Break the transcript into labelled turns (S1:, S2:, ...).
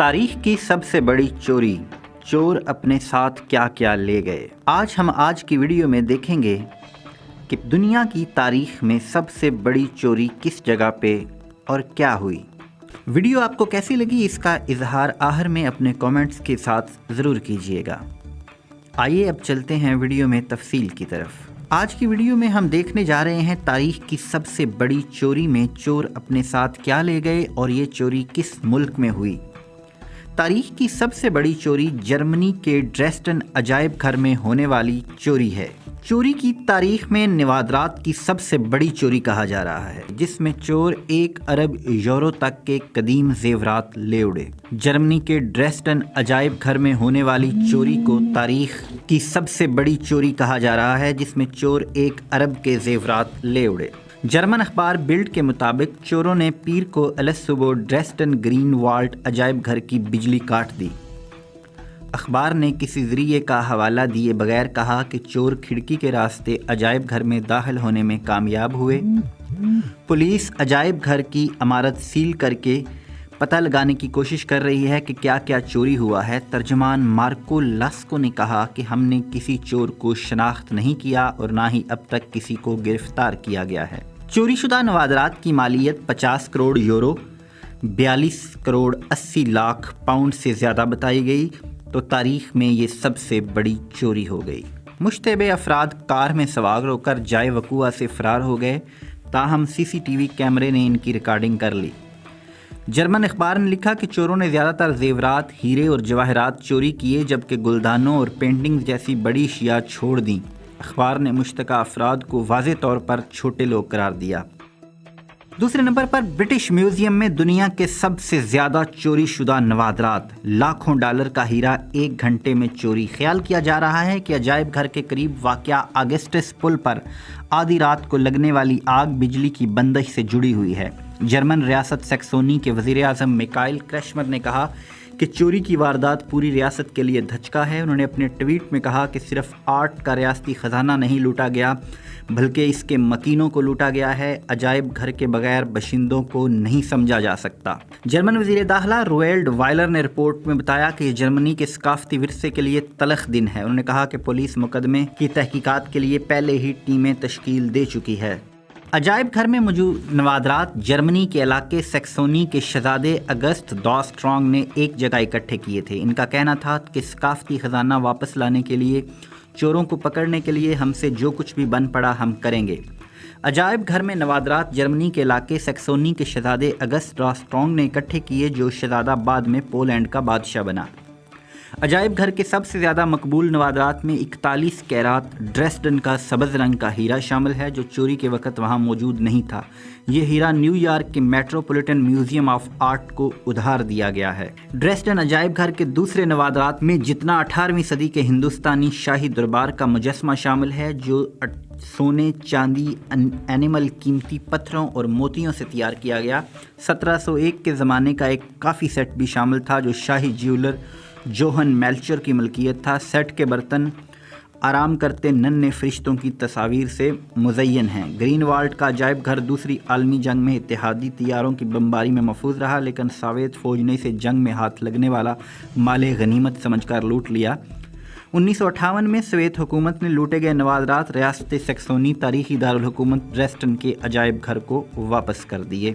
S1: تاریخ کی سب سے بڑی چوری، چور اپنے ساتھ کیا کیا لے گئے۔ آج کی ویڈیو میں دیکھیں گے کہ دنیا کی تاریخ میں سب سے بڑی چوری کس جگہ پہ اور کیا ہوئی۔ ویڈیو آپ کو کیسی لگی اس کا اظہار آخر میں اپنے کامنٹس کے ساتھ ضرور کیجیے گا۔ آئیے اب چلتے ہیں ویڈیو میں تفصیل کی طرف۔ آج کی ویڈیو میں ہم دیکھنے جا رہے ہیں تاریخ کی سب سے بڑی چوری میں چور اپنے ساتھ کیا لے گئے اور یہ چوری کس ملک میں ہوئی۔ تاریخ کی سب سے بڑی چوری جرمنی کے ڈریسڈن عجائب گھر میں ہونے والی چوری ہے۔ چوری کی تاریخ میں نوادرات کی سب سے بڑی چوری کہا جا رہا ہے، جس میں چور 1 ارب یورو تک کے قدیم زیورات لے اڑے۔ جرمنی کے ڈریسڈن عجائب گھر میں ہونے والی چوری کو تاریخ کی سب سے بڑی چوری کہا جا رہا ہے، جس میں چور 1 ارب کے زیورات لے اڑے۔ جرمن اخبار بلڈ کے مطابق چوروں نے پیر کو الصبح ڈریسڈن گرین والٹ عجائب گھر کی بجلی کاٹ دی۔ اخبار نے کسی ذریعے کا حوالہ دیے بغیر کہا کہ چور کھڑکی کے راستے عجائب گھر میں داخل ہونے میں کامیاب ہوئے۔ پولیس عجائب گھر کی عمارت سیل کر کے پتہ لگانے کی کوشش کر رہی ہے کہ کیا کیا چوری ہوا ہے۔ ترجمان مارکو لاسکو نے کہا کہ ہم نے کسی چور کو شناخت نہیں کیا اور نہ ہی اب تک کسی کو گرفتار کیا گیا ہے۔ چوری شدہ نوادرات کی مالیت 50 کروڑ یورو 42 کروڑ 80 لاکھ پاؤنڈ سے زیادہ بتائی گئی، تو تاریخ میں یہ سب سے بڑی چوری ہو گئی۔ مشتبہ افراد کار میں سوار ہو کر جائے وقوع سے فرار ہو گئے، تاہم CCTV کیمرے نے ان کی ریکارڈنگ کر لی۔ جرمن اخبار نے لکھا کہ چوروں نے زیادہ تر زیورات، ہیرے اور جواہرات چوری کیے، جبکہ گلدانوں اور پینٹنگز جیسی بڑی اشیاء چھوڑ دیں۔ اخبار نے مشتبہ افراد کو واضح طور پر چھوٹے لوگ قرار دیا۔ دوسرے نمبر پر برٹش میوزیم میں دنیا کے سب سے زیادہ چوری شدہ نوادرات، لاکھوں ڈالر کا ہیرا 1 گھنٹے میں چوری۔ خیال کیا جا رہا ہے کہ عجائب گھر کے قریب واقع آگسٹس پل پر آدھی رات کو لگنے والی آگ بجلی کی بندش سے جڑی ہوئی ہے۔ جرمن ریاست سیکسونی کے وزیر اعظم میکائل کرشمر نے کہا کہ چوری کی واردات پوری ریاست کے لیے دھچکا ہے۔ انہوں نے اپنے ٹویٹ میں کہا کہ صرف آرٹ کا ریاستی خزانہ نہیں لوٹا گیا، بلکہ اس کے مکینوں کو لوٹا گیا ہے۔ عجائب گھر کے بغیر باشندوں کو نہیں سمجھا جا سکتا۔ جرمن وزیر داخلہ رویلڈ وائلر نے رپورٹ میں بتایا کہ یہ جرمنی کے ثقافتی ورثے کے لیے تلخ دن ہے۔ انہوں نے کہا کہ پولیس مقدمے کی تحقیقات کے لیے پہلے ہی ٹیمیں تشکیل دے چکی ہے۔ عجائب گھر میں موجود نوادرات جرمنی کے علاقے سیکسونی کے شہزادے اگسٹ دا سٹرانگ نے ایک جگہ اکٹھے کیے تھے۔ ان کا کہنا تھا کہ ثقافتی خزانہ واپس لانے کے لیے، چوروں کو پکڑنے کے لیے ہم سے جو کچھ بھی بن پڑا ہم کریں گے۔ عجائب گھر میں نوادرات جرمنی کے علاقے سیکسونی کے شہزادے اگسٹ دا سٹرانگ نے اکٹھے کیے، جو شہزادہ بعد میں پولینڈ کا بادشاہ بنا۔ عجائب گھر کے سب سے زیادہ مقبول نوادرات میں 41 کیرات ڈریسڈن کا سبز رنگ کا ہیرا شامل ہے، جو چوری کے وقت وہاں موجود نہیں تھا۔ یہ ہیرا نیو یارک کے میٹروپولیٹن میوزیم آف آرٹ کو ادھار دیا گیا ہے۔ ڈریسڈن عجائب گھر کے دوسرے نوادرات میں جتنا 18ویں صدی کے ہندوستانی شاہی دربار کا مجسمہ شامل ہے، جو سونے، چاندی، اینیمل، قیمتی پتھروں اور موتیوں سے تیار کیا گیا۔ 1701 کے زمانے کا ایک کافی سیٹ بھی شامل تھا، جو شاہی جیولر جوہن میلچر کی ملکیت تھا۔ سیٹ کے برتن آرام کرتے ننھے فرشتوں کی تصاویر سے مزین ہیں۔ گرین والٹ کا عجائب گھر دوسری عالمی جنگ میں اتحادی طیاروں کی بمباری میں محفوظ رہا، لیکن سوویت فوج نے اسے جنگ میں ہاتھ لگنے والا مال غنیمت سمجھ کر لوٹ لیا۔ 1958 میں سوویت حکومت نے لوٹے گئے نوادرات ریاست سیکسونی تاریخی دارالحکومت ڈریسڈن کے عجائب گھر کو واپس کر دیے۔